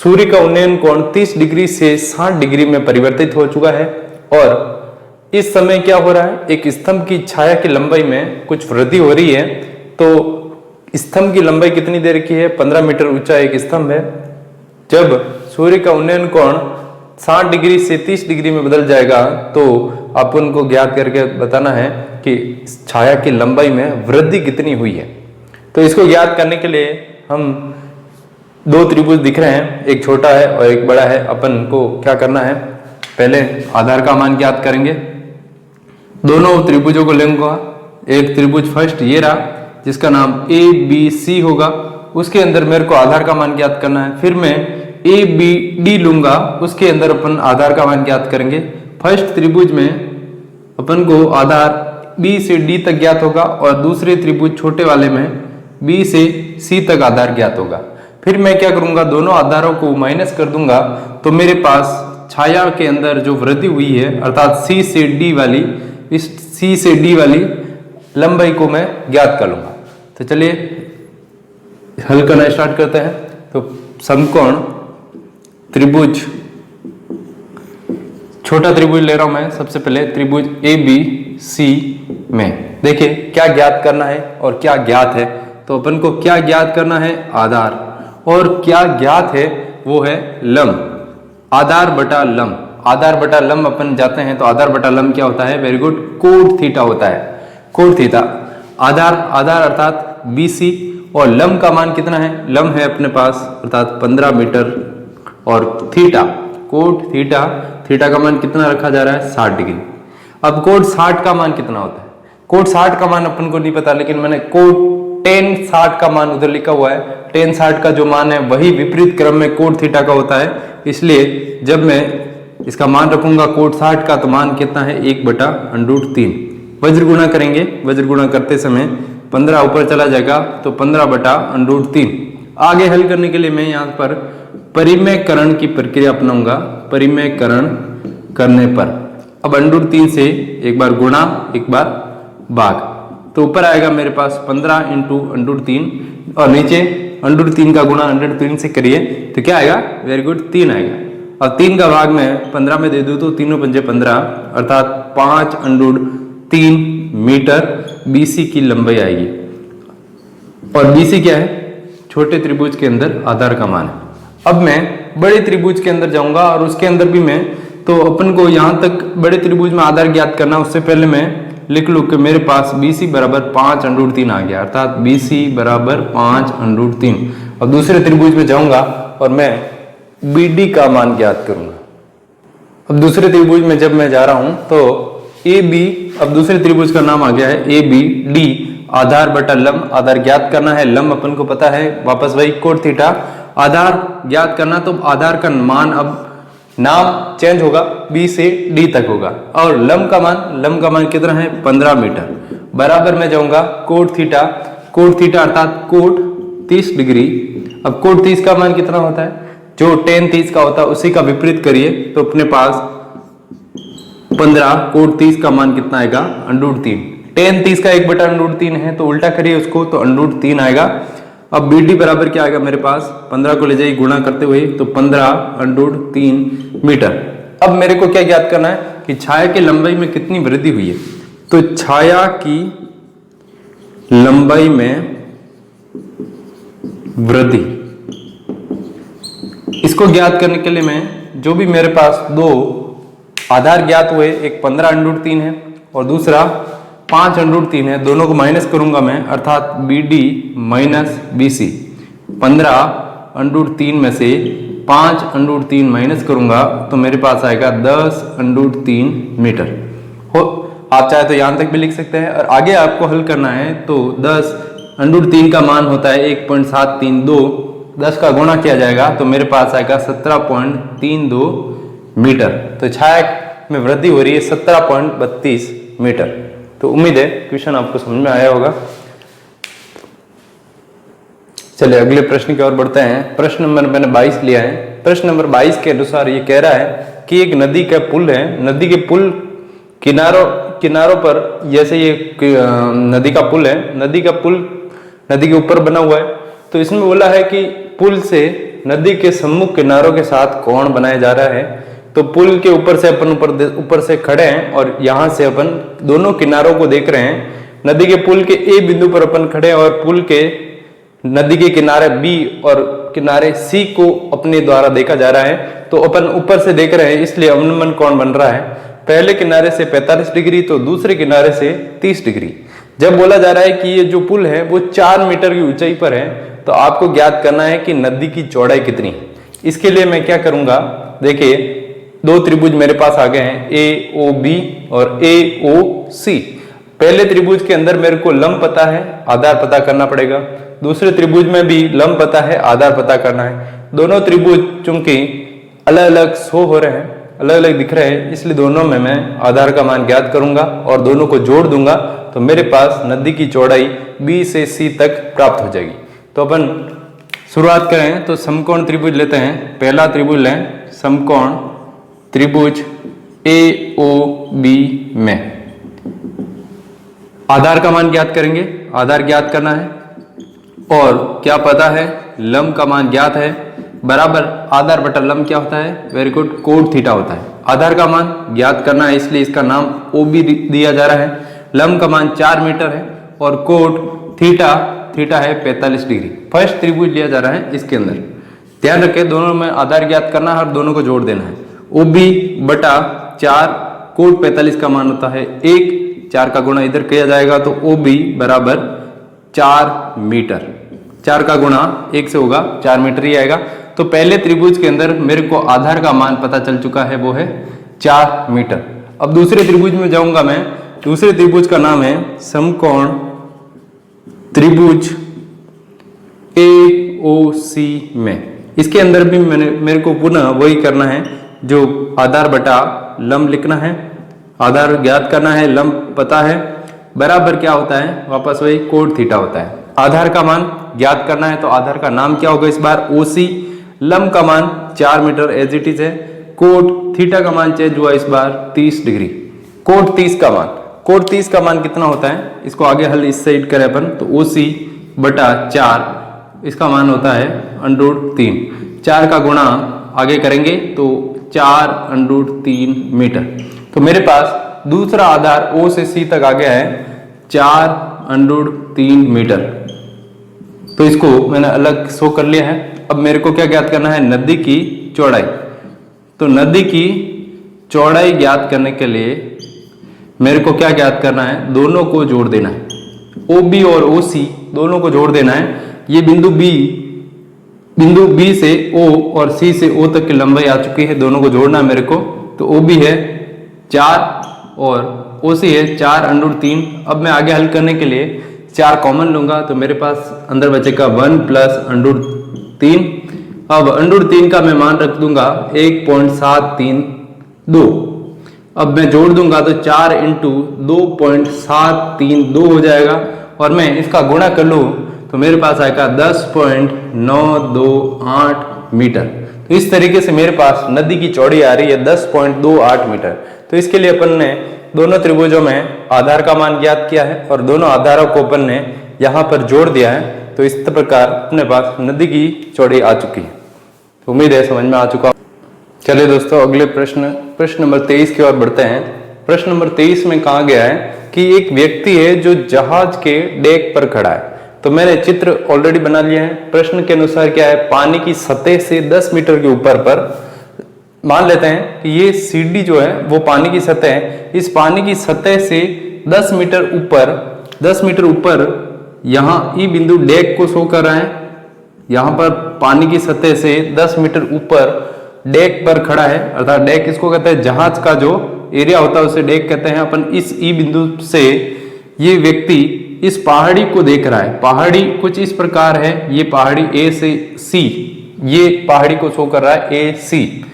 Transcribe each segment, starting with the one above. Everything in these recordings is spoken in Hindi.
सूर्य का उन्नयन कोण 30 डिग्री से 60 डिग्री में परिवर्तित हो चुका है और इस समय क्या हो रहा है, एक स्तंभ की छाया की लंबाई में कुछ वृद्धि हो रही है। तो स्तंभ की लंबाई कितनी देर की है, 15 मीटर ऊंचा एक स्तंभ है। जब सूर्य का उन्नयन कोण 60 डिग्री से 30 डिग्री में बदल जाएगा तो अपन को ज्ञात करके बताना है कि छाया की लंबाई में वृद्धि कितनी हुई है। तो इसको ज्ञात करने के लिए हम दो त्रिभुज दिख रहे हैं, एक छोटा है और एक बड़ा है। अपन को क्या करना है, पहले आधार का मान ज्ञात करेंगे। दोनों त्रिभुजों को लेंगे। एक त्रिभुज फर्स्ट ये रहा जिसका नाम ए बी सी होगा, उसके अंदर मेरे को आधार का मान ज्ञात करना है। फिर मैं ए बी डी लूंगा, उसके अंदर अपन आधार का मान ज्ञात करेंगे। फर्स्ट त्रिभुज में अपन को आधार बी से डी तक ज्ञात होगा और दूसरे त्रिभुज छोटे वाले में बी से सी तक आधार ज्ञात होगा। फिर मैं क्या करूंगा, दोनों आधारों को माइनस कर दूंगा तो मेरे पास छाया के अंदर जो वृद्धि हुई है अर्थात सी से डी वाली, इस सी से डी वाली लंबाई को मैं ज्ञात कर लूंगा। तो चलिए हल करना स्टार्ट करते हैं। तो समकोण त्रिभुज, छोटा त्रिभुज ले रहा हूं मैं। सबसे पहले त्रिभुज ए बी सी में देखिए क्या ज्ञात करना है और क्या ज्ञात है। तो अपन को क्या ज्ञात करना है, आधार, और क्या ज्ञात है वो है लंब। आधार बटा लंब, आधार बटा लंब अपन जाते हैं तो आधार बटा लंब क्या होता है, वेरी गुड, कोट थीटा होता है। कोट थीटा आधार, आधार अर्थात BC और लंब का मान कितना है, लंब है अपने पास अर्थात 15 मीटर और थीटा, कोट थीटा, थीटा का मान कितना रखा जा रहा है, 60 डिग्री। अब कोट 60 का मान कितना होता है, कोट 60 का मान अपन को नहीं पता, लेकिन मैंने कोट tan 60 का मान उधर लिखा हुआ है। tan 60 का जो मान है वही विपरीत क्रम में कोट थीटा का होता है। इसलिए जब मैं इसका मान रखूंगा कोट 60 का तो मान कितना है, 1/√3। वज्र गुणा करेंगे, वज्र गुणा करते समय 15 ऊपर चला जाएगा तो 15/√3। आगे हल करने के लिए मैं यहाँ पर परिमेयकरण की प्रक्रिया अपनाऊंगा। परिमेयकरण करने पर अब √3 से एक बार गुणा एक बार भाग, तो ऊपर आएगा मेरे पास 15 × √3 और नीचे √3 का गुणा √3 से करिए तो क्या आएगा, वेरी गुड, 3 आएगा। और 3 का भाग में 15 में दे दूं तो 3 × 5 = 15 अर्थात 5√3 मीटर BC की लंबाई आएगी। और BC क्या है, छोटे त्रिभुज के अंदर आधार का मान है। अब मैं बड़े त्रिभुज के अंदर जाऊंगा और उसके अंदर भी मैं, तो अपन को यहां तक बड़े त्रिभुज में आधार ज्ञात करना, उससे पहले मैं लिख लूं कि मेरे पास BC बराबर 5√3 आ गया अर्थात BC बराबर 5√3। अब दूसरे त्रिभुज में जाऊंगा और मैं BD का मान ज्ञात करूंगा। अब दूसरे त्रिभुज में जब मैं जा रहा हूं तो AB, अब दूसरे त्रिभुज का नाम आ गया है ABD, आधार बटा लंब, आधार ज्ञात करना है, लंब अपन को पता है, वापस वही कोट थीटा, आधार ज्ञात करना, तो आधार का मान अब नाम चेंज होगा, B से D तक होगा। और लंब का मान कितना है, 15 मीटर। बराबर में जाऊंगा कोट थीटा, कोट थीटा अर्थात कोट 30 डिग्री। अब कोट 30 का मान कितना होता है, जो tan 30 का होता है उसी का विपरीत करिए तो अपने पास 15, कोट 30 का मान कितना आएगा, √3। tan 30 का 1/√3 है तो उल्टा करिए उसको तो √3 आएगा। अब BD बराबर क्या आएगा मेरे पास, 15 को ले जाइए गुणा करते हुए तो 15√3 मीटर। अब मेरे को क्या ज्ञात करना है कि छाया की लंबाई में कितनी वृद्धि हुई है। तो छाया की लंबाई में वृद्धि, इसको ज्ञात करने के लिए मैं, जो भी मेरे पास दो आधार ज्ञात हुए, एक 15√3 है और दूसरा 5√3 है, दोनों को माइनस करूंगा मैं अर्थात BD माइनस BC। 15√3 में से 5√3 माइनस करूंगा तो मेरे पास आएगा 10√3 मीटर। हो, आप चाहे तो यहां तक भी लिख सकते हैं और आगे आपको हल करना है तो 10√3 का मान होता है 1.732, 10 का गुणा किया जाएगा तो मेरे पास आएगा 17.32 मीटर। तो छाया में वृद्धि हो रही है 17.32 मीटर। तो उम्मीद है क्वेश्चन आपको समझ में आया होगा। चलिए अगले प्रश्न की ओर बढ़ते हैं। प्रश्न नंबर मैंने 22 लिया है। प्रश्न नंबर 22 के अनुसार ये कह रहा है कि एक नदी का पुल है, नदी के पुल किनारों पर, जैसे ये नदी का पुल है, नदी का पुल नदी के ऊपर बना हुआ है, तो इसमें बोला है कि पुल से नदी के सम्मुख किनारों के साथ कोण बनाया जा रहा है। तो पुल के ऊपर से अपन ऊपर से खड़े हैं और यहाँ से अपन दोनों किनारों को देख रहे हैं। नदी के पुल के ए बिंदु पर अपन खड़े हैं और पुल के नदी के किनारे बी और किनारे सी को अपने द्वारा देखा जा रहा है। तो अपन ऊपर से देख रहे हैं, इसलिए अवनमन कोण बन रहा है पहले किनारे से 45 डिग्री तो दूसरे किनारे से 30 डिग्री। जब बोला जा रहा है कि ये जो पुल है वो 4 मीटर की ऊंचाई पर है, तो आपको ज्ञात करना है कि नदी की चौड़ाई कितनी है। इसके लिए मैं क्या करूंगा, देखिए दो त्रिभुज मेरे पास आ गए हैं, ए ओ बी और ए ओ सी। पहले त्रिभुज के अंदर मेरे को लंब पता है, आधार पता करना पड़ेगा। दूसरे त्रिभुज में भी लंब पता है, आधार पता करना है। दोनों त्रिभुज चूंकि अलग अलग शो हो रहे हैं, अलग अलग दिख रहे हैं, इसलिए दोनों में मैं आधार का मान ज्ञात करूंगा और दोनों को जोड़ दूंगा, तो मेरे पास नदी की चौड़ाई बी से सी तक प्राप्त हो जाएगी। तो अपन शुरुआत करें तो समकोण त्रिभुज लेते हैं। पहला त्रिभुज लें, समकोण त्रिभुज ए ओ बी में आधार का मान ज्ञात करेंगे। आधार ज्ञात करना है और क्या पता है, लंब का मान ज्ञात है, बराबर आधार बटा लंब क्या होता है, वेरी गुड, कोण थीटा होता है। आधार का मान ज्ञात करना है, इसलिए इसका नाम ओ बी दिया जा रहा है। लंब का मान 4 मीटर है और कोण थीटा है 45 डिग्री। फर्स्ट त्रिभुज लिया जा रहा है, इसके अंदर ध्यान रखें दोनों में आधार ज्ञात करना है और दोनों को जोड़ देना है। ओ बी बटा 4, कोण 45 का मान होता है 1, 4 का गुणा इधर किया जाएगा तो ओ बी बराबर 4 मीटर। 4 का गुणा 1 से होगा, 4 मीटर ही आएगा। तो पहले त्रिभुज के अंदर मेरे को आधार का मान पता चल चुका है, वो है 4 मीटर। अब दूसरे त्रिभुज में जाऊंगा मैं। दूसरे त्रिभुज का नाम है समकोण त्रिभुज ए ओ सी में। इसके अंदर भी मेरे को पुनः वही करना है, जो आधार बटा लंब लिखना है, आधार ज्ञात करना है, लंब पता है, बराबर क्या होता है, वापस वही कोण थीटा होता है। आधार का मान ज्ञात करना है तो आधार का नाम क्या होगा इस बार, ओ सी। लंब का मान 4 मीटर एज इट इज है। कोण थीटा का मान चेंज हुआ इस बार 30 डिग्री। कोण 30 का मान कितना होता है, इसको आगे हल इस साइड करें अपन तो ओ सी बटा 4, इसका मान होता है √3। 4 का गुणा आगे करेंगे तो 4√3 मीटर। तो मेरे पास दूसरा आधार ओ से सी तक आ गया है 4√3 मीटर। तो इसको मैंने अलग शो कर लिया है। अब मेरे को क्या ज्ञात करना है, नदी की चौड़ाई। तो नदी की चौड़ाई ज्ञात करने के लिए मेरे को क्या ज्ञात करना है, दोनों को जोड़ देना है। ओ बी और ओ सी दोनों को जोड़ देना है। ये बिंदु बी से ओ और सी से ओ तक की लंबाई आ चुकी है, दोनों को जोड़ना है मेरे को। तो ओ बी है 4 और ओ सी है 4√3। अब मैं आगे हल करने के लिए 4 कॉमन लूंगा तो मेरे पास अंदर बचेगा 1 + √3। अब √3 का मैं मान रख दूंगा 1.732। अब मैं जोड़ दूंगा तो 4 × 2.732 हो जाएगा और मैं इसका गुणा कर लूं तो मेरे पास आएगा 10.928 मीटर। तो इस तरीके से मेरे पास नदी की चौड़ाई आ रही है 10.28 मीटर। तो इसके लिए अपन ने दोनों त्रिभुजों में आधार का मान ज्ञात किया है और दोनों आधारों को अपन ने यहाँ पर जोड़ दिया है। तो इस प्रकार अपने पास नदी की चौड़ाई आ चुकी है। तो उम्मीद है समझ में आ चुका। चलिए दोस्तों अगले प्रश्न नंबर 23 की ओर बढ़ते हैं। प्रश्न नंबर 23 में कहा गया है कि एक व्यक्ति है जो जहाज के डेक पर खड़ा है। तो मैंने चित्र ऑलरेडी बना लिया है। प्रश्न के अनुसार क्या है, पानी की सतह से 10 मीटर के ऊपर पर मान लेते हैं कि ये सीढ़ी जो है वो पानी की सतह है। इस पानी की सतह से 10 मीटर ऊपर यहाँ ई बिंदु डेक को शो कर रहा है। यहाँ पर पानी की सतह से 10 मीटर ऊपर डेक पर खड़ा है, अर्थात डेक इसको कहते हैं, जहाज का जो एरिया होता है उसे डेक कहते हैं। अपन इस ई बिंदु से ये व्यक्ति इस पहाड़ी को देख रहा है। पहाड़ी कुछ इस प्रकार है, ये पहाड़ी ए से सी, ये पहाड़ी को शो कर रहा है ए सी।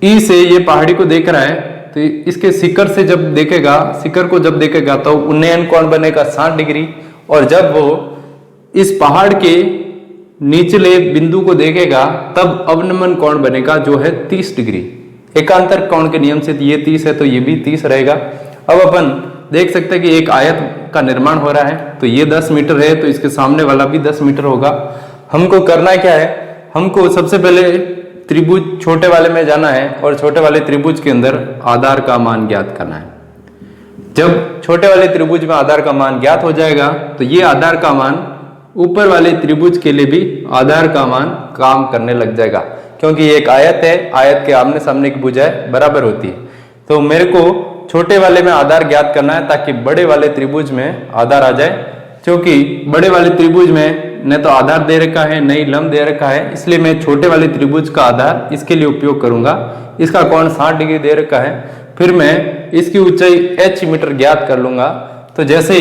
ई से ये पहाड़ी को देख रहा है तो इसके शिखर से जब देखेगा, शिखर को जब देखेगा तो उन्नयन कोण बनेगा 60 डिग्री और जब वो इस पहाड़ के निचले बिंदु को देखेगा तब अवनमन कोण बनेगा जो है 30 डिग्री। एकांतर कोण के नियम से ये 30 है तो ये भी 30 रहेगा। अब अपन देख सकते हैं कि एक आयत का निर्माण हो रहा है तो ये 10 मीटर है तो इसके सामने वाला भी 10 मीटर होगा। हमको करना क्या है, हमको सबसे पहले त्रिभुज छोटे वाले में जाना है और छोटे वाले त्रिभुज के अंदर आधार का मान ज्ञात करना है। जब छोटे वाले त्रिभुज में आधार का मान ज्ञात हो जाएगा तो ये आधार का मान ऊपर वाले त्रिभुज के लिए भी आधार का मान काम करने लग जाएगा, क्योंकि ये एक आयत है, आयत के आमने सामने की भुजाएं बराबर होती है। तो मेरे को छोटे वाले में आधार ज्ञात करना है ताकि बड़े वाले त्रिभुज में आधार आ जाए, क्योंकि बड़े वाले त्रिभुज में न तो आधार दे रखा है न ही लंब दे रखा है, इसलिए मैं छोटे वाले त्रिभुज का आधार इसके लिए उपयोग करूंगा। इसका कोण 60 डिग्री दे रखा है, फिर मैं इसकी ऊंचाई h मीटर ज्ञात कर लूंगा। तो जैसे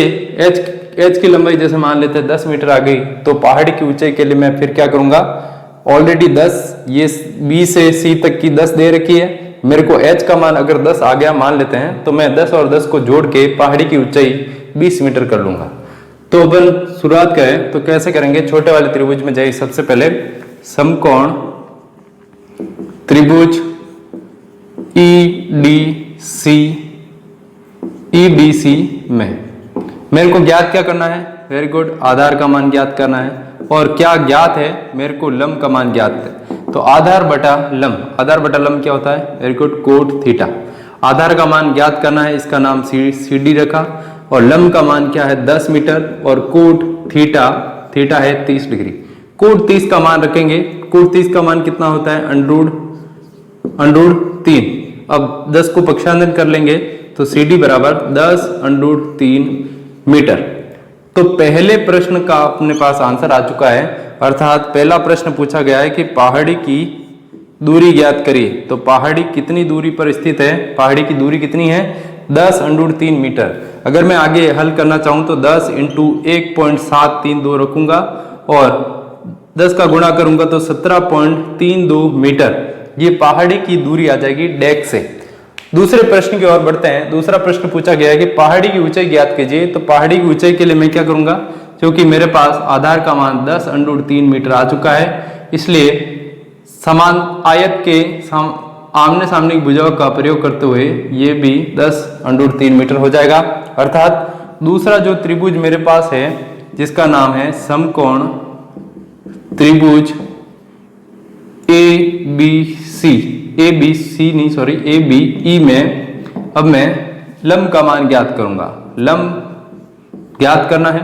h की लंबाई जैसे मान लेते हैं 10 मीटर आ गई, तो पहाड़ी की ऊंचाई के लिए मैं फिर क्या करूंगा, ऑलरेडी 10 ये B से C तक की 10 दे रखी है, मेरे को h का मान अगर 10 आ गया मान लेते हैं, तो मैं 10 और 10 को जोड़ के पहाड़ी की ऊंचाई 20 मीटर कर लूंगा। तो अपन शुरुआत करें तो कैसे करेंगे, छोटे वाले त्रिभुज में जाइए। सबसे पहले समकोण त्रिभुज EBC में मेरे को ज्ञात क्या करना है, वेरी गुड, आधार का मान ज्ञात करना है। और क्या ज्ञात है, मेरे को लंब का मान ज्ञात है। तो आधार बटा लंब, आधार बटा लंब क्या होता है, वेरी गुड, कोट थीटा। आधार का मान ज्ञात करना है, इसका नाम CD रखा, और लंब का मान क्या है 10 मीटर, और कोट थीटा है 30 डिग्री। कोट 30 का मान रखेंगे, कोट 30 का मान कितना होता है, अंडरूट 3। अब 10 को पक्षांतर कर लेंगे तो CD बराबर 10 अंडरूट 3 मीटर। तो पहले प्रश्न का अपने पास आंसर आ चुका है, अर्थात पहला प्रश्न पूछा गया है कि पहाड़ी की दूरी ज्ञात करिए। तो पहाड़ी कितनी दूरी पर स्थित है, पहाड़ी की दूरी कितनी है, 10 अंडरूट 3 मीटर। अगर मैं आगे हल करना चाहूं तो 10 इंटू 1.732 रखूंगा और 10 का गुणा करूंगा तो 17.32 मीटर, ये पहाड़ी की दूरी आ जाएगी डेक से। दूसरे प्रश्न की ओर बढ़ते हैं। दूसरा प्रश्न पूछा गया है कि पहाड़ी की ऊंचाई ज्ञात कीजिए। तो पहाड़ी की ऊंचाई के लिए मैं क्या करूंगा, क्योंकि मेरे पास आधार का मान 10 अंडरूट 3 मीटर आ चुका है, इसलिए समान आयत के आमने सामने की भुजाओं का प्रयोग करते हुए ये भी 10 अंडरूट 3 मीटर हो जाएगा। अर्थात दूसरा जो त्रिभुज मेरे पास है जिसका नाम है समकोण त्रिभुज ABE में अब मैं लंब का मान ज्ञात करूंगा। लंब ज्ञात करना है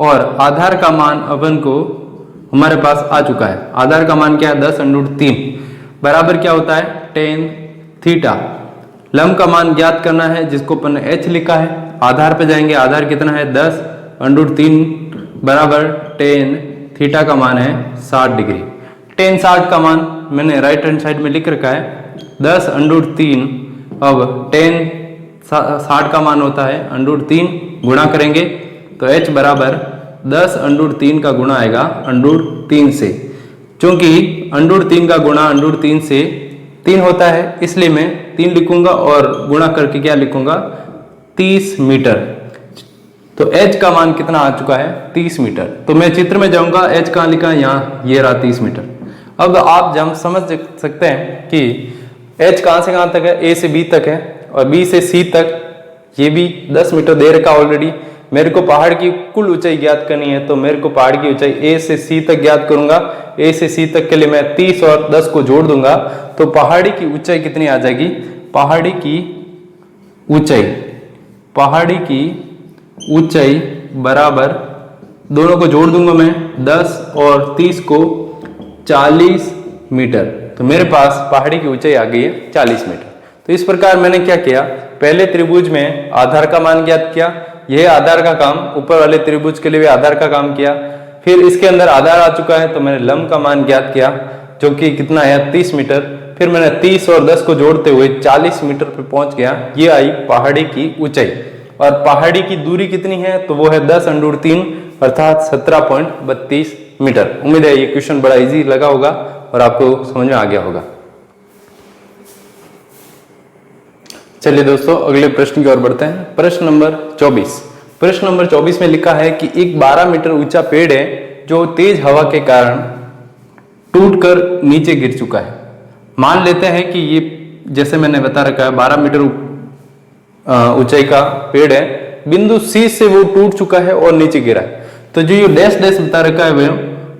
और आधार का मान अपन को हमारे पास आ चुका है। आधार का मान क्या है, 10 अंडरूट 3 बराबर क्या होता है, tan थीटा। लंब का मान ज्ञात करना है जिसको अपन ने h लिखा है। आधार पे जाएंगे, आधार कितना है 10 अंडरूट 3 बराबर tan थीटा का मान है 60 डिग्री। tan 60 का मान मैंने राइट हैंड साइड में लिख रखा है 10 अंडरूट 3। अब tan 60 का मान होता है अंडरूट 3, गुणा करेंगे तो h बराबर 10 अंडरूट 3 का गुणा आएगा अंडरूट 3 से। चूंकि अंडरूट 3 का गुणा अंडरूट 3 से 3 होता है, इसलिए मैं 3 लिखूंगा और गुणा करके क्या लिखूंगा 30 मीटर। तो h का मान कितना आ चुका है 30 मीटर। तो मैं चित्र में जाऊंगा, h कहाँ लिखा है, यहाँ, ये रहा 30 मीटर। अब आप जब समझ सकते हैं कि h कहाँ से कहाँ तक है, a से b तक है और b से c तक, ये भी 10 मीटर दे रखा ऑलरेडी। मेरे को पहाड़ की कुल ऊंचाई ज्ञात करनी है, तो मेरे को पहाड़ की ऊंचाई a से c तक ज्ञात करूंगा। a से c तक के लिए मैं 30 और 10 को जोड़ दूंगा, तो पहाड़ी की ऊंचाई कितनी आ जाएगी, पहाड़ी की ऊंचाई बराबर, दोनों को जोड़ दूंगा मैं 10 और 30 को 40 मीटर। तो मेरे पास पहाड़ी की ऊंचाई आ गई है 40 मीटर। तो इस प्रकार मैंने क्या किया, पहले त्रिभुज में आधार का मान ज्ञात किया, यह आधार का काम, ऊपर वाले त्रिभुज के लिए भी आधार का काम किया। फिर इसके अंदर आधार आ चुका है तो मैंने लंब का मान ज्ञात किया जो कि कितना है 30 मीटर। फिर मैंने 30 और 10 को जोड़ते हुए 40 मीटर पर पहुंच गया। ये आई पहाड़ी की ऊंचाई। और पहाड़ी की दूरी कितनी है, तो वो है 10 अंडरूट 3 अर्थात 17.32 मीटर। उम्मीद है ये क्वेश्चन बड़ा इजी लगा होगा और आपको समझ में आ गया होगा। चलिए दोस्तों अगले प्रश्न की ओर बढ़ते हैं। प्रश्न नंबर 24। प्रश्न नंबर 24 में लिखा है कि एक 12 मीटर ऊंचा पेड़ है जो तेज हवा के कारण टूटकर नीचे गिर चुका है। मान लेते हैं कि ये, जैसे मैंने बता रखा है, 12 मीटर ऊंचाई का पेड़ है, बिंदु C से वो टूट चुका है और नीचे गिरा है। तो जो ये डैश डैश बता रखा है वह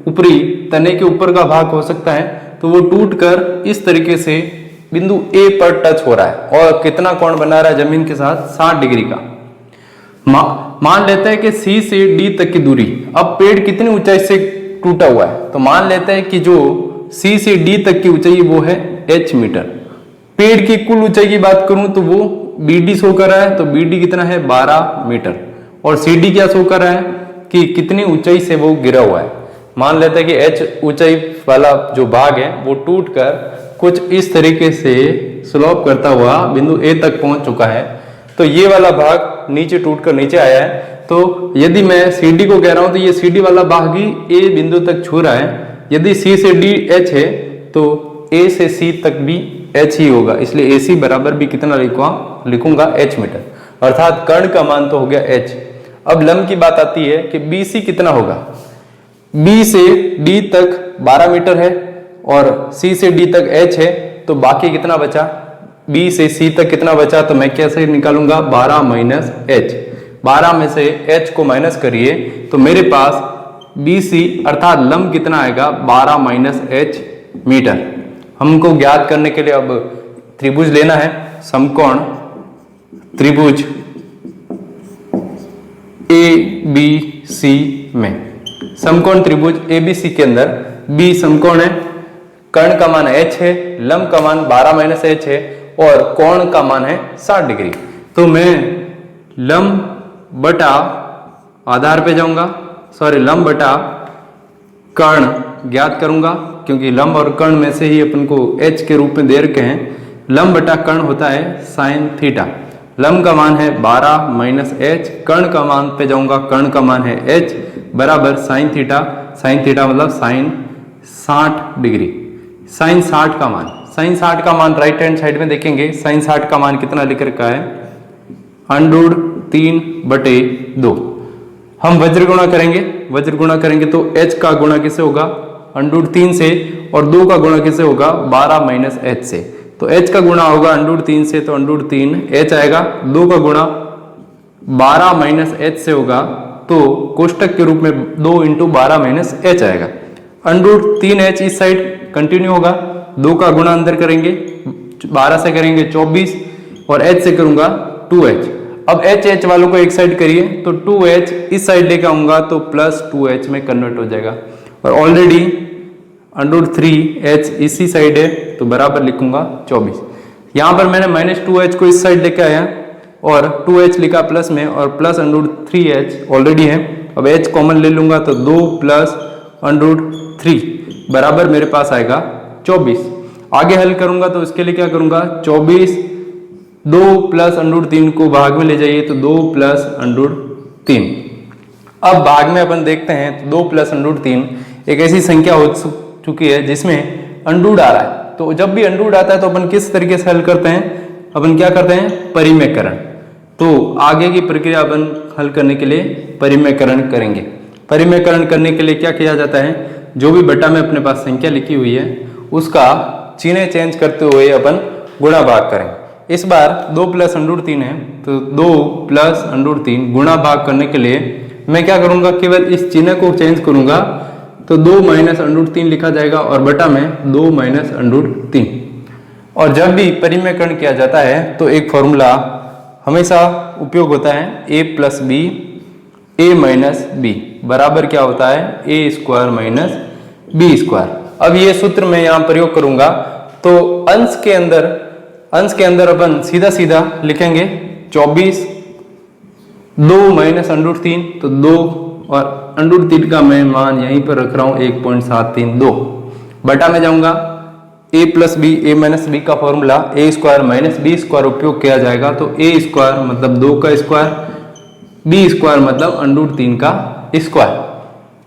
ऊपरी तने के ऊपर का भाग हो सकता है, तो वो टूटकर इस तरीके से बिंदु ए पर टच हो रहा है और कितना कोण बना रहा है जमीन के साथ, 60 डिग्री का। मान लेते हैं कि सी से डी तक की दूरी, अब पेड़ कितनी ऊंचाई से टूटा हुआ है, तो मान लेते हैं कि जो सी से डी तक की ऊंचाई वो है h मीटर। पेड़ की कुल ऊंचाई की बात करूं तो वो BD शो कर रहा है, तो BD कितना है 12 मीटर, और CD क्या शो कर रहा है कि कितनी ऊंचाई से वो गिरा हुआ है। मान लेते हैं कि h ऊंचाई वाला जो भाग है वो टूटकर कुछ इस तरीके से स्लोप करता हुआ बिंदु A तक पहुंच चुका है, तो ये वाला भाग नीचे टूटकर नीचे आया है। तो यदि मैं CD को कह रहा हूं तो ये CD वाला भाग ही A बिंदु तक छू रहा है। यदि C से D H है तो A से C तक भी H ही होगा, इसलिए AC बराबर भी कितना लिखूंगा H मीटर, अर्थात कर्ण का मान तो हो गया H। अब लंब की बात आती है कि BC कितना होगा। B से D तक 12 मीटर है और C से D तक H है, तो बाकी कितना बचा, B से C तक कितना बचा, तो मैं कैसे निकालूंगा 12 माइनस H। 12 में से H को माइनस करिए तो मेरे पास BC अर्थात लंब कितना आएगा 12 माइनस H मीटर। हमको ज्ञात करने के लिए अब त्रिभुज लेना है, समकोण त्रिभुज ABC में। समकोण त्रिभुज ABC के अंदर B समकोण है, कर्ण का मान H है, लंब का मान 12 माइनस H है और कोण का मान है 60 डिग्री। तो मैं लंब बटा आधार पे जाऊंगा, लंब बटा कर्ण ज्ञात करूंगा, क्योंकि लंब और कर्ण में से ही अपन को H के रूप में दे रखे हैं। लंब बटा कर्ण होता है साइन थीटा। लंब का मान है 12 माइनस H, कर्ण का मान पे जाऊंगा, कर्ण का मान है H बराबर साइन थीटा। साइन थीटा मतलब साइन 60 डिग्री। साइन 60 का मान, साइन 60 का मान राइट हैंड साइड में देखेंगे, साइन 60 का मान कितना लिख रखा है √3/2। हम वज्र गुणा करेंगे, वज्र गुणा करेंगे तो H का गुणा किससे होगा √3 से, और 2 का गुणा किससे होगा 12 माइनस H से। तो H का गुणा होगा √3 से, तो √3 H आएगा। 2 का गुणा 12 माइनस H से होगा, तो कोष्टक के रूप में 2 × 12 माइनस H आएगा। √3H इस साइड कंटिन्यू होगा, 2 का गुणा अंदर करेंगे, 12 से करेंगे 24 और H से करूंगा 2H। अब H वालों को एक साइड करिए तो 2H इस साइड लेकर आऊंगा तो प्लस 2H में कन्वर्ट हो जाएगा, और ऑलरेडी √3H इसी साइड है तो बराबर लिखूंगा 24। यहां पर मैंने माइनस 2H को इस साइड लेके आया और 2H लिखा प्लस में, और प्लस √3H ऑलरेडी है। अब H कॉमन ले लूंगा तो 2 प्लस √3 बराबर मेरे पास आएगा 24। आगे हल करूंगा तो इसके लिए क्या करूंगा 24, 2 प्लस √3 को भाग में ले जाइए तो 2 प्लस √3। अब भाग में अपन देखते हैं तो 2 प्लस √3 एक ऐसी संख्या हो चुकी है जिसमें अंडूड आ रहा है। तो जब भी अंडूड आता है तो अपन किस तरीके से हल करते हैं, अपन क्या करते हैं परिमेयकरण। तो आगे की प्रक्रिया अपन हल करने के लिए परिमेयकरण करेंगे। परिमेयकरण करने के लिए क्या किया जाता है, जो भी बटा में अपने पास संख्या लिखी हुई है उसका चिन्ह चेंज करते हुए अपन गुणा भाग करें। इस बार 2 प्लस √3 है तो 2 प्लस √3 गुणा भाग करने के लिए मैं क्या करूंगा, केवल इस चिन्ह को चेंज करूंगा तो 2 माइनस √3 लिखा जाएगा और बटा में 2 माइनस √3। और जब भी परिमेयकरण किया जाता है तो एक फॉर्मूला हमेशा उपयोग होता है a plus B a minus B बराबर क्या होता है a² माइनस b²। अब ये सूत्र मैं यहाँ प्रयोग करूंगा तो अंश के अंदर अपन सीधा सीधा लिखेंगे 24, 2 माइनस √3 तो 2 और √3 का मैं मान यहीं पर रख रहा हूं 1.732 बटा में जाऊंगा a plus B a minus B का फॉर्मूला a² माइनस b² उपयोग किया जाएगा। तो a² मतलब 2 का स्क्वायर, b² मतलब √3 का स्क्वायर।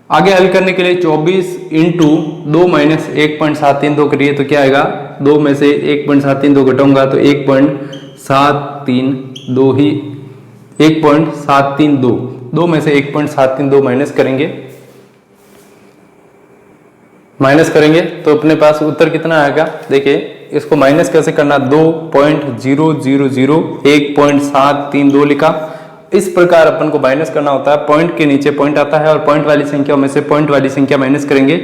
आगे हल करने के लिए 24 × 2 माइनस 1.732 करिए तो क्या आएगा, 2 में से 1.732 घटाऊंगा तो 1.732 ही 1.732, 2 में से 1.732 माइनस करेंगे तो अपने पास उत्तर कितना आएगा। देखिए इसको माइनस कैसे करना, 2.000 1.732 लिखा। इस प्रकार अपन को माइनस करना होता है, पॉइंट के नीचे पॉइंट आता है और पॉइंट वाली संख्या में से पॉइंट वाली संख्या माइनस करेंगे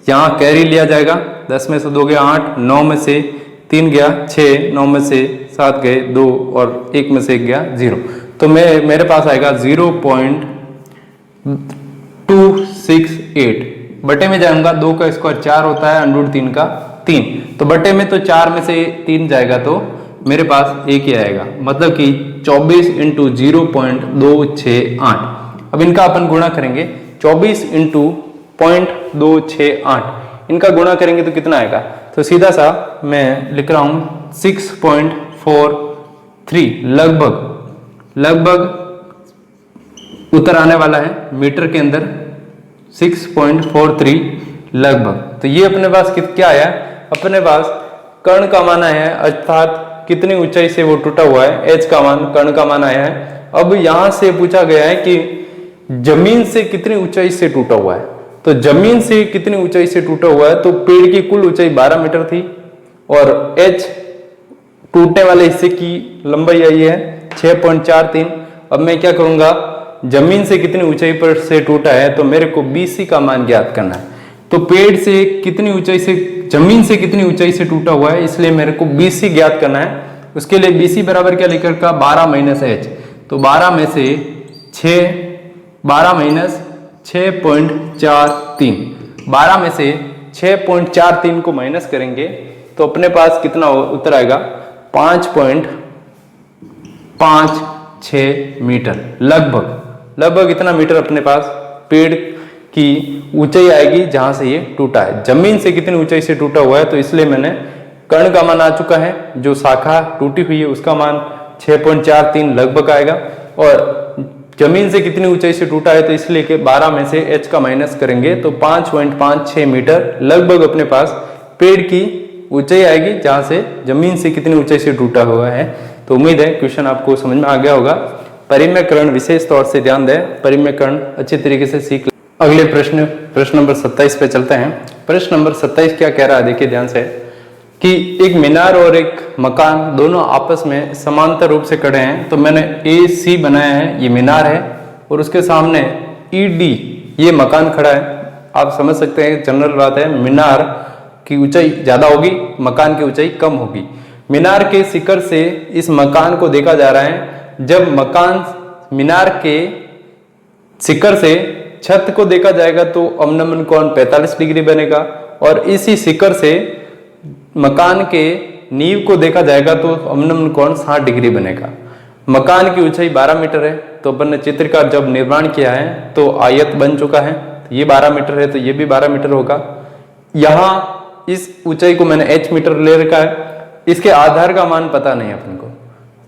यहाँ कैरी लिया जाएगा, 10 में से 2 गया 8, 9 में से 3 गया 6, 9 में से 7 गए 2 और 1 में से 1 गया 0। तो मेरे पास आएगा 0.268। बटे में जाऊंगा, 2 का स्क्वायर 4 होता है, अंडर 3 का 3, तो बटे में तो 4 में से 3 जाएगा तो मेरे पास 1 ही आएगा, मतलब कि 24 इंटू 0.268। अब इनका अपन गुणा करेंगे, 24 इंटू 0.268 इनका गुणा करेंगे तो कितना आएगा। तो सीधा सा मैं लिख रहा हूं 6.43 लगभग उत्तर आने वाला है मीटर के अंदर 6.43 लगभग। तो ये अपने पास क्या आया, अपने पास कर्ण का मान आया है, अर्थात कितनी ऊंचाई से वो टूटा हुआ है, एच का मान कर्ण का मान आया है। अब यहां से पूछा गया है कि जमीन से कितनी ऊंचाई से टूटा हुआ है। तो जमीन से कितनी ऊंचाई से टूटा हुआ है, तो पेड़ की कुल ऊंचाई 12 मीटर थी और एच टूटने वाले हिस्से की लंबाई आई है 6.43। अब मैं क्या करूंगा, जमीन से कितनी ऊंचाई पर से टूटा है, तो मेरे को BC का मान ज्ञात करना है। तो पेड़ से कितनी ऊंचाई से, जमीन से कितनी ऊंचाई से टूटा हुआ है, इसलिए मेरे को BC ज्ञात करना है। उसके लिए BC बराबर क्या लिख रखा, 12 माइनस H। तो 12 में से 12 माइनस 6.43, 12 में से 6.43 को माइनस करेंगे तो अपने पास कितना उत्तर आएगा, 5.56 मीटर लगभग इतना मीटर अपने पास पेड़ की ऊंचाई आएगी जहां से ये टूटा है। जमीन से कितनी ऊंचाई से टूटा हुआ है, तो इसलिए मैंने कर्ण का मान आ चुका है, जो शाखा टूटी हुई है उसका मान 6.43 लगभग आएगा, और जमीन से कितनी ऊंचाई से टूटा है तो इसलिए कि 12 में से H का माइनस करेंगे तो 5.56 मीटर लगभग अपने पास पेड़ की ऊंचाई आएगी जहां से जमीन से कितनी ऊंचाई से टूटा हुआ है। तो उम्मीद है क्वेश्चन आपको समझ में आ गया होगा। परिमेयकरण विशेष तौर से ध्यान दें, परिमेयकरण अच्छी तरीके से सीख लें। अगले प्रश्न नंबर 27 पे चलते हैं। प्रश्न नंबर 27 क्या कह रहा है, देखिए ध्यान से, कि एक मीनार और एक मकान दोनों आपस में समांतर रूप से खड़े हैं। तो मैंने AC बनाया है, ये मीनार है, और उसके सामने ED ये मकान खड़ा है। आप समझ सकते हैं, जनरल बात है, मीनार की ऊंचाई ज्यादा होगी, मकान की ऊंचाई कम होगी। मीनार के शिखर से इस मकान को देखा जा रहा है। जब मीनार के शिखर से छत को देखा जाएगा तो अवनमन कोण 45 डिग्री बनेगा, और इसी शिखर से मकान के नींव को देखा जाएगा तो अवनमन कोण 60 डिग्री बनेगा। मकान की ऊंचाई 12 मीटर है। तो अपन ने चित्र का जब निर्माण किया है तो आयत बन चुका है, ये 12 मीटर है तो ये भी 12 मीटर होगा। यहाँ इस ऊंचाई को मैंने H मीटर ले रखा है, इसके आधार का मान पता नहीं अपन को,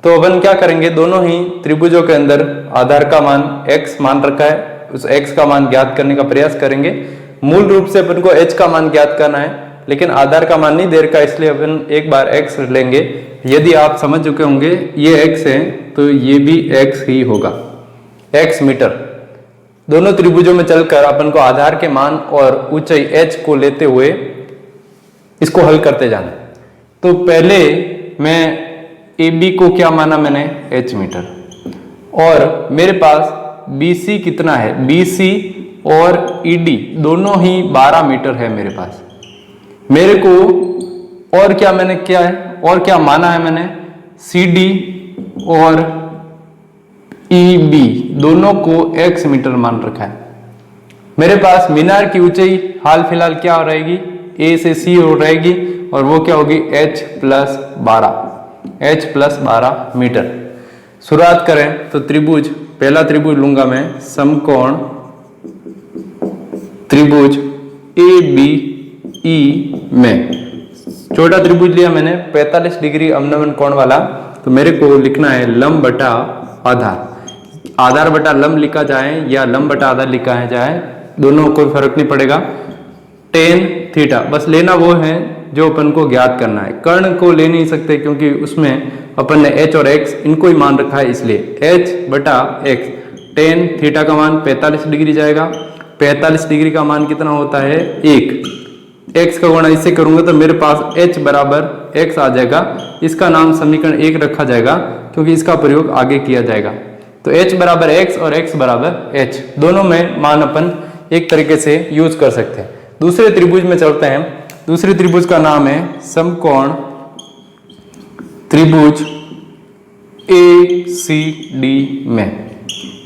तो अपन क्या करेंगे, दोनों ही त्रिभुजों के अंदर आधार का मान x मान रखा है, उस x का मान ज्ञात करने का प्रयास करेंगे। मूल रूप से अपन को h का मान ज्ञात करना है, लेकिन आधार का मान नहीं दे रखा, इसलिए अपन एक बार x लेंगे। यदि आप समझ चुके होंगे ये x है तो ये भी x ही होगा, x मीटर। दोनों त्रिभुजों में चलकर अपन को आधार के मान और ऊंचाई h को लेते हुए इसको हल करते जाना। तो पहले मैं AB को क्या माना मैंने, h मीटर, और मेरे पास BC कितना है, BC और ED दोनों ही 12 मीटर है मेरे पास। मेरे को और क्या मैंने क्या है, और क्या माना है मैंने, CD और EB दोनों को x मीटर मान रखा है। मेरे पास मीनार की ऊंचाई हाल फिलहाल क्या हो रहेगी, A से C हो रहेगी, और वो क्या होगी, H प्लस 12 मीटर। शुरुआत करें तो त्रिभुज, पहला त्रिभुज लूंगा मैं, समकोण त्रिभुज ABE में छोटा त्रिभुज लिया मैंने 45 डिग्री अवनमन कोण वाला। तो मेरे को लिखना है लंब बटा आधार, आधार बटा लंब लिखा जाए या लंब बटा आधार लिखा है जाए, दोनों कोई फर्क नहीं पड़ेगा। tan थीटा बस लेना वो है जो अपन को ज्ञात करना है, कर्ण को ले नहीं सकते क्योंकि उसमें अपन ने h और x इनको ही मान रखा है, इसलिए h बटा x। tan थीटा का मान 45 डिग्री जाएगा, 45 डिग्री का मान कितना होता है 1, x का गुणा इससे करूंगा तो मेरे पास h बराबर x आ जाएगा। इसका नाम समीकरण 1 रखा जाएगा क्योंकि इसका प्रयोग आगे किया जाएगा। तो h बराबर x और x बराबर h, दोनों में मान अपन एक तरीके से यूज कर सकते हैं। दूसरे त्रिभुज में चलते हैं। दूसरे त्रिभुज का नाम है समकोण त्रिभुज ACD में।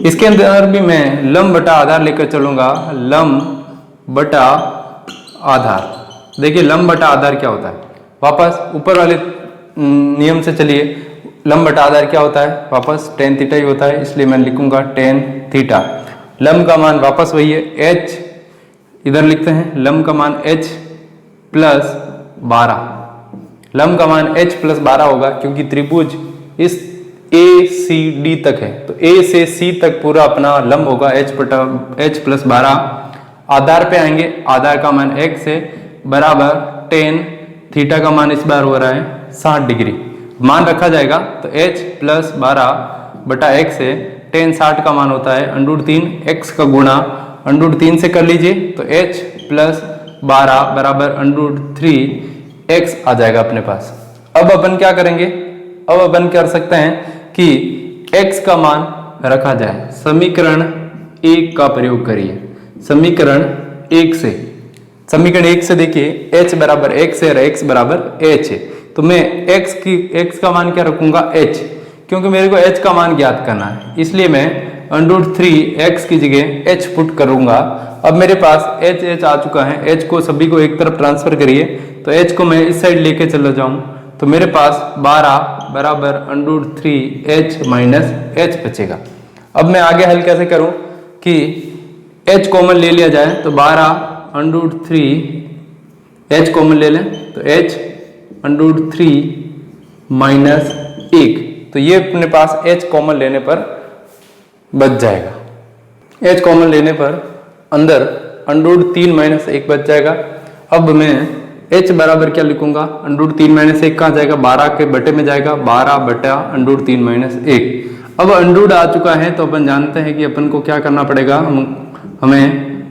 इसके अंदर भी मैं लंब बटा आधार लेकर चलूंगा, लंब बटा आधार। देखिए लंब बटा आधार क्या होता है, वापस ऊपर वाले नियम से चलिए। लंब बटा आधार क्या होता है, वापस tan थीटा ही होता है, इसलिए मैं लिखूंगा tan थीटा। लंब का मान वापस वही है h, इधर लिखते हैं लंब का मान h प्लस 12। लंब का मान h प्लस 12 होगा क्योंकि त्रिभुज इस ACD तक है, तो A से C तक पूरा अपना लंब होगा h प्लस 12। आधार पे आएंगे, आधार का मान x है बराबर tan थीटा का मान इस बार हो रहा है 60 डिग्री। मान रखा जाएगा तो h प्लस 12 बटा x है, tan 60 का मान होता है √3 x का गुणा √3 से कर लीजिए तो h प्लस 12 बराबर √3 x आ जाएगा अपने पास। अब अपन क्या करेंगे, अब अपन कर सकते हैं कि x का मान रखा जाए। समीकरण 1 का प्रयोग करिए। समीकरण 1 से, समीकरण 1 से देखिए h बराबर x है और x बराबर h है, तो मैं x का मान क्या रखूंगा h, क्योंकि मेरे को h का मान ज्ञात करना है, इसलिए मैं √3 x की जगह h पुट करूंगा। अब मेरे पास h आ चुका है, h को सभी को एक तरफ ट्रांसफर करिए, तो h को मैं इस साइड लेके चला जाऊं तो मेरे पास 12 बराबर √3 h माइनस h बचेगा। अब मैं आगे हल कैसे करूं कि h कॉमन ले लिया जाए, तो 12 √3 h कॉमन ले लें तो h √3 माइनस 1, तो ये अपने पास h कॉमन लेने पर बच जाएगा। h कॉमन लेने पर अंदर √3 माइनस 1 बच जाएगा। अब मैं h बराबर क्या लिखूंगा, √3 माइनस 1 कहाँ जाएगा, 12 के बटे में जाएगा, 12 बटा √3 माइनस 1। अब अंडूड आ चुका है तो अपन जानते हैं कि अपन को क्या करना पड़ेगा, हमें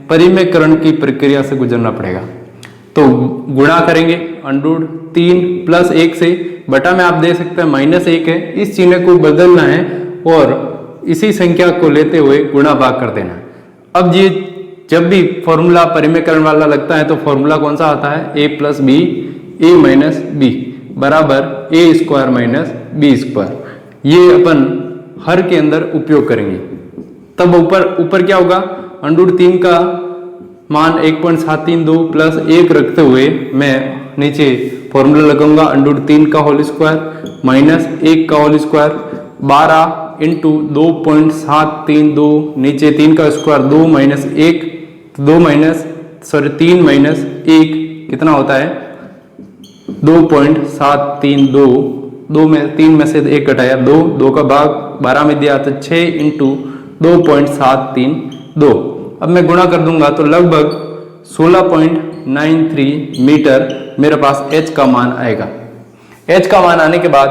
परिमेयकरण की प्रक्रिया से गुजरना पड़ेगा। तो गुणा करेंगे √3 प्लस 1 से, बटा में आप दे सकते हैं -1 है, इस चिन्ह को बदलना है और इसी संख्या को लेते हुए गुणा भाग कर देना है। अब ये जब भी फॉर्मूला परिमेयकरण वाला लगता है तो फॉर्मूला कौन सा आता है, a plus B a minus B बराबर a² माइनस b²। ये अपन हर के अंदर उपयोग करेंगे। तब ऊपर क्या होगा, √3 का मान 1.732 प्लस 1 रखते हुए मैं नीचे फॉर्मूला लगाऊंगा √3 का होल स्क्वायर माइनस 1 का होल स्क्वायर, 12 इंटू 2.732, नीचे 3 का स्क्वायर 2 माइनस 1, 3 माइनस 1 कितना होता है 2.732, 3 में से 1 घटाया 2 का भाग 12 में दिया तो 6 इंटू 2.732। अब मैं गुणा कर दूंगा तो लगभग 16.93 मीटर मेरे पास h का मान आएगा। h का मान आने के बाद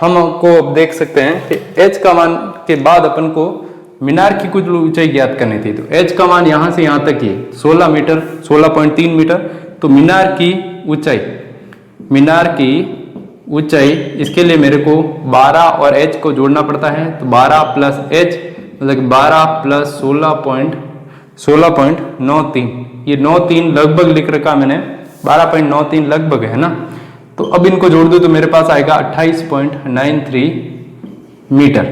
हमको अब देख सकते हैं कि h का मान के बाद अपन को मीनार की कुछ ऊंचाई ज्ञात करनी थी। तो h का मान यहां से यहां तक ही 16 मीटर, 16.3 मीटर। तो मीनार की ऊंचाई इसके लिए मेरे को 12 और h को जोड़ना पड़ता है, तो 12 प्लस h मतलब 12 प्लस 16.93, ये 93 लगभग लिख रखा मैंने, 12.93 लगभग है ना। तो अब इनको जोड़ दो तो मेरे पास आएगा 28.93 मीटर।